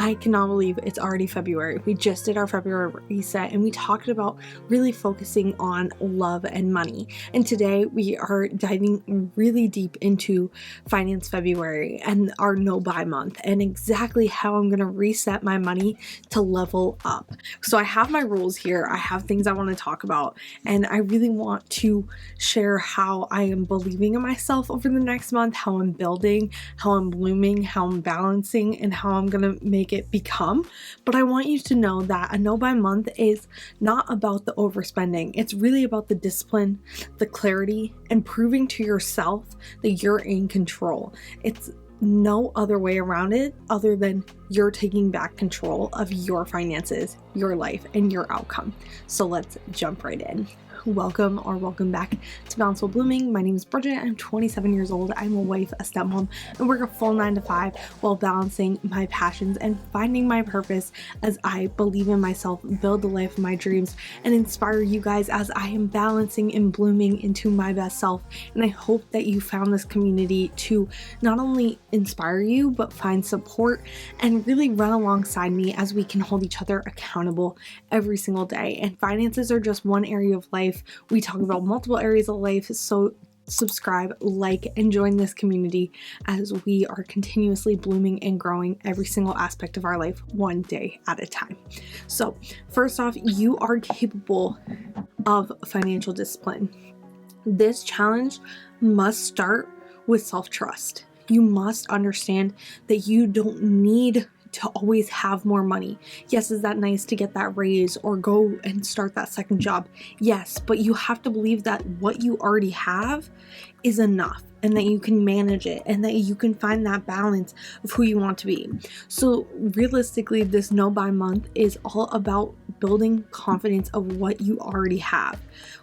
I cannot believe it's already February. We just did our February reset and we talked about really focusing on love and money. And today we are diving really deep into Finance February and our no buy month and exactly how I'm going to reset my money to level up. So I have my rules here. I have things I want to talk about, and I really want to share how I am believing in myself over the next month, how I'm building, how I'm blooming, how I'm balancing, and how I'm going to make it become. But I want you to know that a no buy month is not about the overspending. It's really about the discipline, the clarity, and proving to yourself that you're in control. It's no other way around it other than you're taking back control of your finances, your life, and your outcome. So let's jump right in. Welcome back to Balancewhile Blooming. My name is Bridget. I'm 27 years old. I'm a wife, a stepmom, and work a full 9 to 5 while balancing my passions and finding my purpose as I believe in myself, build the life of my dreams, and inspire you guys as I am balancing and blooming into my best self. And I hope that you found this community to not only inspire you, but find support and really run alongside me as we can hold each other accountable every single day. And finances are just one area of life. We talk about multiple areas of life, so subscribe, like, and join this community as we are continuously blooming and growing every single aspect of our life one day at a time. So first off, you are capable of financial discipline. This challenge must start with self-trust. You must understand that you don't need to always have more money. Yes, is that nice to get that raise or go and start that second job? Yes, but you have to believe that what you already have is enough and that you can manage it and that you can find that balance of who you want to be. So realistically, this no buy month is all about building confidence of what you already have.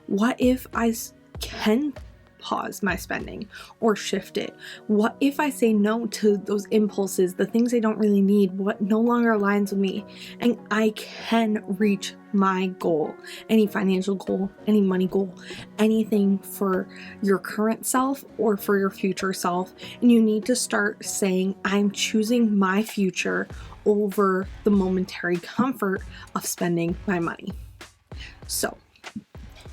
What if I can pause my spending or shift it? What if I say no to those impulses, the things I don't really need, what no longer aligns with me, and I can reach my goal, any financial goal, any money goal, anything for your current self or for your future self. And you need to start saying, I'm choosing my future over the momentary comfort of spending my money. So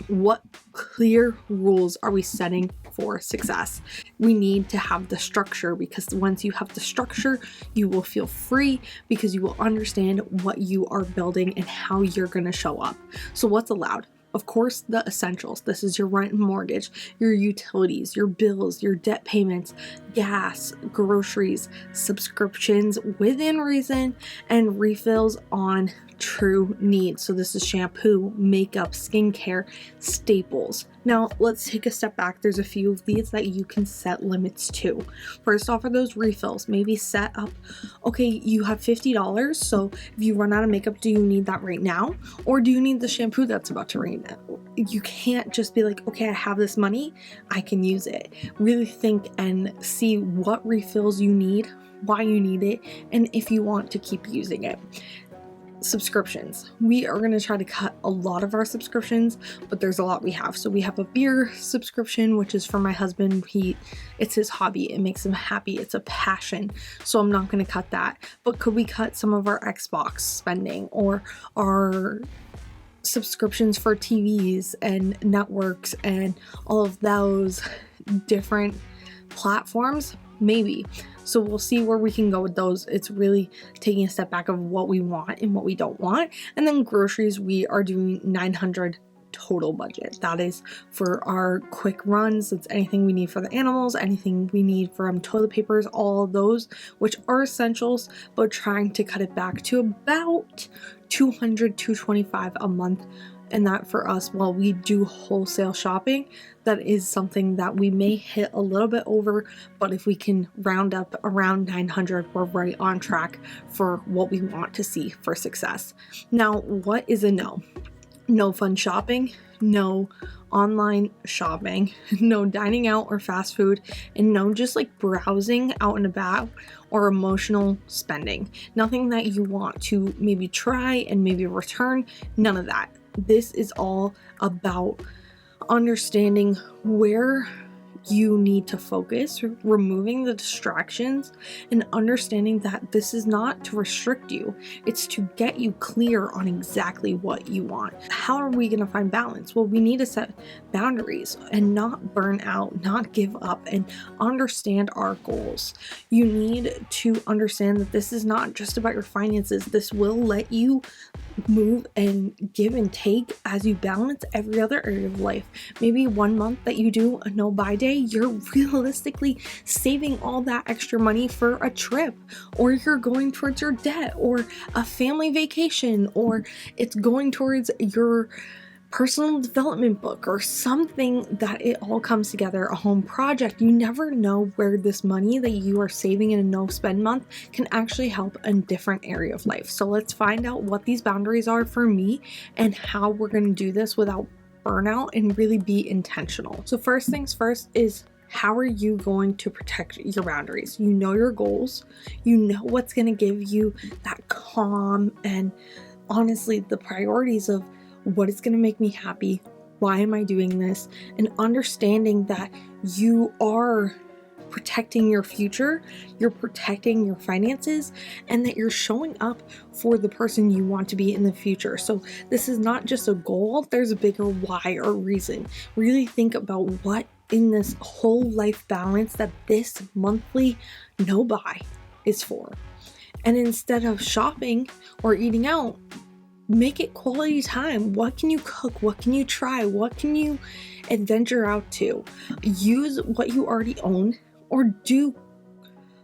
what clear rules are we setting for success? We need to have the structure, because once you have the structure, you will feel free because you will understand what you are building and how you're going to show up. So what's allowed? Of course, the essentials. This is your rent and mortgage, your utilities, your bills, your debt payments, gas, groceries, subscriptions within reason, and refills on true needs. So this is shampoo, makeup, skincare, staples. Now let's take a step back. There's a few of these that you can set limits to. First off are those refills. Maybe set up, okay, you have $50. So if you run out of makeup, do you need that right now? Or do you need the shampoo that's about to run out? You can't just be like, okay, I have this money, I can use it. Really think and see what refills you need, why you need it, and if you want to keep using it. Subscriptions. We are going to try to cut a lot of our subscriptions, but there's a lot we have. So we have a beer subscription, which is for my husband. It's his hobby. It makes him happy. It's a passion. So I'm not going to cut that. But could we cut some of our Xbox spending or our subscriptions for TVs and networks and all of those different platforms? Maybe. So we'll see where we can go with those. It's really taking a step back of what we want and what we don't want. And then groceries, we are doing $900 total budget. That is for our quick runs. It's anything we need for the animals, anything we need from toilet papers, all of those, which are essentials, but trying to cut it back to about $225 a month. And that for us, while we do wholesale shopping, that is something that we may hit a little bit over, but if we can round up around 900, we're right on track for what we want to see for success. Now, what is a no? No fun shopping, no online shopping, no dining out or fast food, and no just like browsing out and about or emotional spending. Nothing that you want to maybe try and maybe return, none of that. This is all about understanding where you need to focus, removing the distractions, and understanding that this is not to restrict you. It's to get you clear on exactly what you want. How are we going to find balance? Well, we need to set boundaries and not burn out, not give up, and understand our goals. You need to understand that this is not just about your finances. This will let you move and give and take as you balance every other area of life. Maybe 1 month that you do a no buy day, you're realistically saving all that extra money for a trip, or you're going towards your debt, or a family vacation, or it's going towards your personal development book or something, that it all comes together, a home project. You never know where this money that you are saving in a no spend month can actually help a different area of life. So let's find out what these boundaries are for me and how we're going to do this without burnout and really be intentional. So first things first is, how are you going to protect your boundaries? You know your goals, you know what's going to give you that calm and honestly the priorities of what is going to make me happy, why am I doing this, and understanding that you are protecting your future, you're protecting your finances, and that you're showing up for the person you want to be in the future. So this is not just a goal, there's a bigger why or reason. Really think about what in this whole life balance that this monthly no buy is for. And instead of shopping or eating out, make it quality time. What can you cook? What can you try? What can you adventure out to? Use what you already own, or do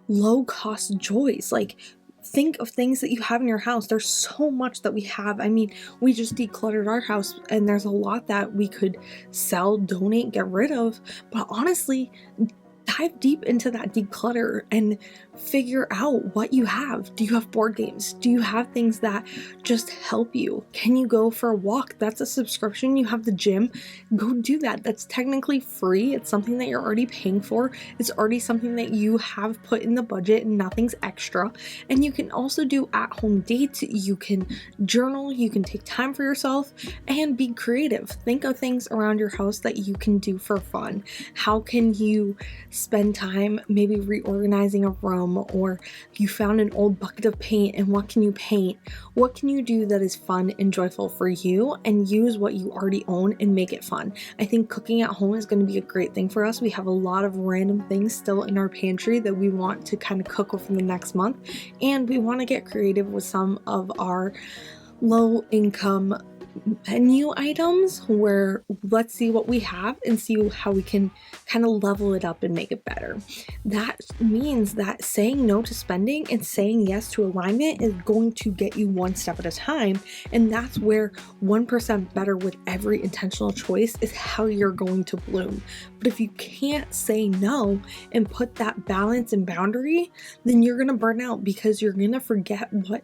low cost joys. Like, think of things that you have in your house. There's so much that we have. I mean, we just decluttered our house and there's a lot that we could sell, donate, get rid of. But honestly, dive deep into that declutter and figure out what you have. Do you have board games? Do you have things that just help you? Can you go for a walk? That's a subscription. You have the gym. Go do that. That's technically free. It's something that you're already paying for. It's already something that you have put in the budget and nothing's extra. And you can also do at-home dates. You can journal. You can take time for yourself and be creative. Think of things around your house that you can do for fun. How can you spend time maybe reorganizing a room, or you found an old bucket of paint and what can you paint? What can you do that is fun and joyful for you, and use what you already own and make it fun? I think cooking at home is going to be a great thing for us. We have a lot of random things still in our pantry that we want to kind of cook within the next month, and we want to get creative with some of our low income menu items, where let's see what we have and see how we can kind of level it up and make it better. That means that saying no to spending and saying yes to alignment is going to get you one step at a time, and that's where 1% better with every intentional choice is how you're going to bloom. But if you can't say no and put that balance and boundary, then you're going to burn out, because you're going to forget what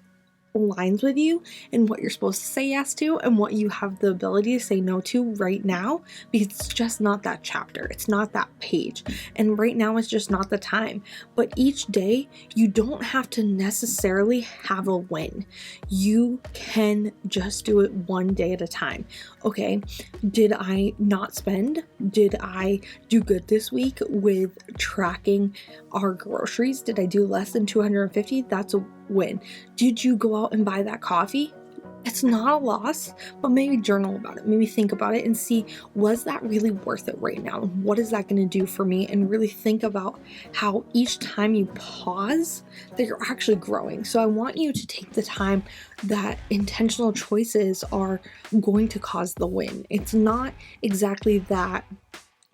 aligns with you and what you're supposed to say yes to and what you have the ability to say no to right now, because it's just not that chapter, it's not that page, and right now it's just not the time. But each day you don't have to necessarily have a win. You can just do it one day at a time. Okay, did I not spend? Did I do good this week with tracking our groceries? Did I do less than 250? That's a win. Did you go out and buy that coffee? It's not a loss, but maybe journal about it. Maybe think about it and see, was that really worth it right now? What is that going to do for me? And really think about how each time you pause that you're actually growing. So I want you to take the time that intentional choices are going to cause the win. It's not exactly that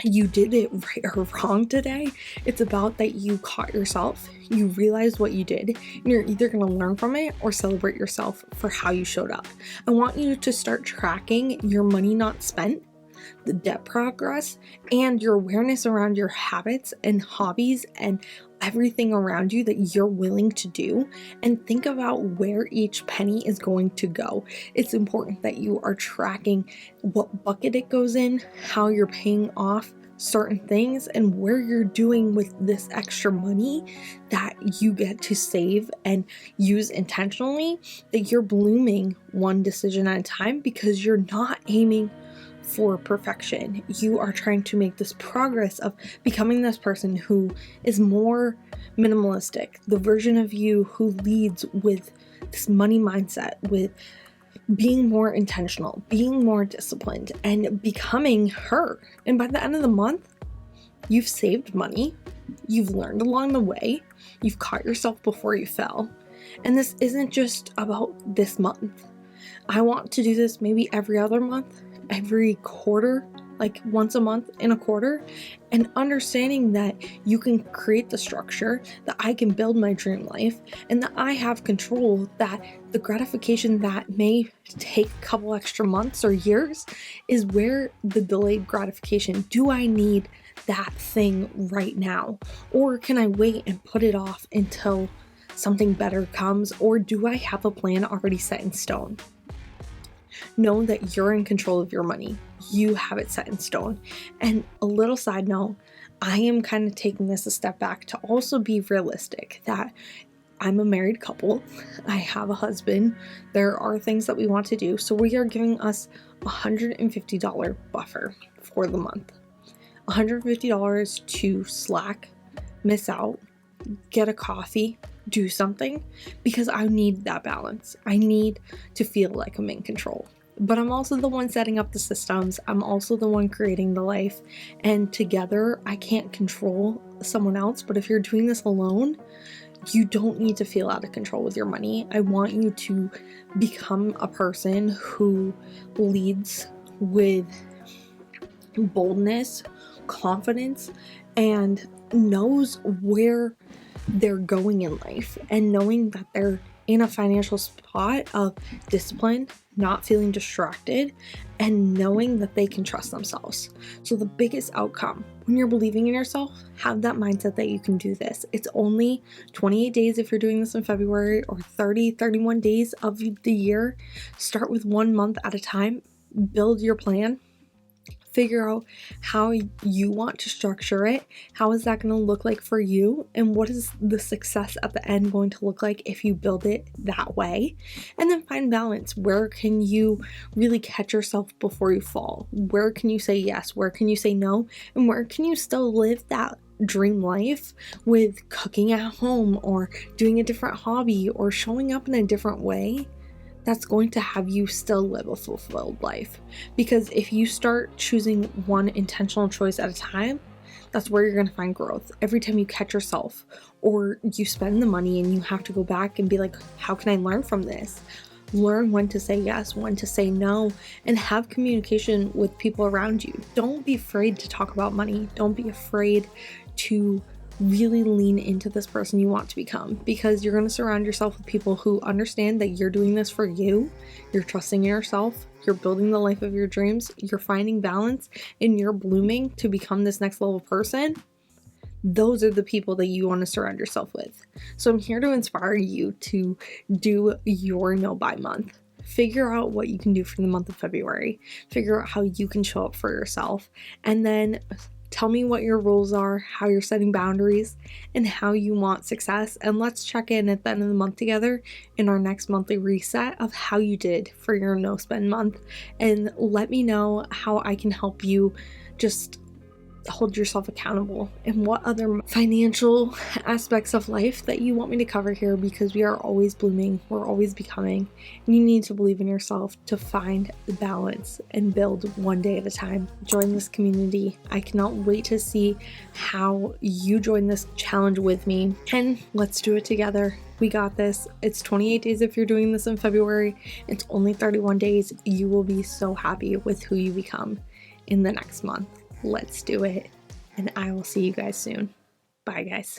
you did it right or wrong today. It's about that you caught yourself, you realized what you did, and you're either going to learn from it or celebrate yourself for how you showed up. I want you to start tracking your money not spent, the debt progress, and your awareness around your habits and hobbies and everything around you that you're willing to do, and think about where each penny is going to go. It's important that you are tracking what bucket it goes in, how you're paying off certain things, and where you're doing with this extra money that you get to save and use intentionally, that you're blooming one decision at a time, because you're not aiming for perfection. You are trying to make this progress of becoming this person who is more minimalistic, the version of you who leads with this money mindset, with being more intentional, being more disciplined, and becoming her. And by the end of the month, you've saved money, you've learned along the way, you've caught yourself before you fell. And this isn't just about this month. I want to do this maybe every other month, every quarter, like once a month in a quarter, and understanding that you can create the structure, that I can build my dream life, and that I have control, that the gratification that may take a couple extra months or years is where the delayed gratification. Do I need that thing right now? Or can I wait and put it off until something better comes? Or do I have a plan already set in stone? Know that you're in control of your money. You have it set in stone. And a little side note, I am kind of taking this a step back to also be realistic that I'm a married couple. I have a husband. There are things that we want to do. So we are giving us $150 buffer for the month. $150 to slack, miss out, get a coffee, do something, because I need that balance. I need to feel like I'm in control. But I'm also the one setting up the systems. I'm also the one creating the life. And together, I can't control someone else. But if you're doing this alone, you don't need to feel out of control with your money. I want you to become a person who leads with boldness, confidence, and knows where they're going in life, and knowing that they're in a financial spot of discipline, not feeling distracted, and knowing that they can trust themselves. So the biggest outcome when you're believing in yourself, have that mindset that you can do this. It's only 28 days if you're doing this in February, or 31 days of the year. Start with 1 month at a time, build your plan. Figure out how you want to structure it. How is that going to look like for you? And what is the success at the end going to look like if you build it that way? And then find balance. Where can you really catch yourself before you fall? Where can you say yes? Where can you say no? And where can you still live that dream life with cooking at home, or doing a different hobby, or showing up in a different way? That's going to have you still live a fulfilled life. Because if you start choosing one intentional choice at a time, that's where you're going to find growth. Every time you catch yourself, or you spend the money and you have to go back and be like, how can I learn from this? Learn when to say yes, when to say no, and have communication with people around you. Don't be afraid to talk about money. Don't be afraid to really lean into this person you want to become, because you're going to surround yourself with people who understand that you're doing this for you. You're trusting in yourself. You're building the life of your dreams. You're finding balance, and you're blooming to become this next level person. Those are the people that you want to surround yourself with. So I'm here to inspire you to do your no buy month. Figure out what you can do for the month of February. Figure out how you can show up for yourself, and then tell me what your rules are, how you're setting boundaries, and how you want success. And let's check in at the end of the month together in our next monthly reset of how you did for your no spend month. And let me know how I can help you just hold yourself accountable, and what other financial aspects of life that you want me to cover here, because we are always blooming, we're always becoming, and you need to believe in yourself to find the balance and build one day at a time. Join this community. I cannot wait to see how you join this challenge with me, and let's do it together. We got this. It's 28 days if you're doing this in February. It's only 31 days. You will be so happy with who you become in the next month. Let's do it, and I will see you guys soon. Bye, guys.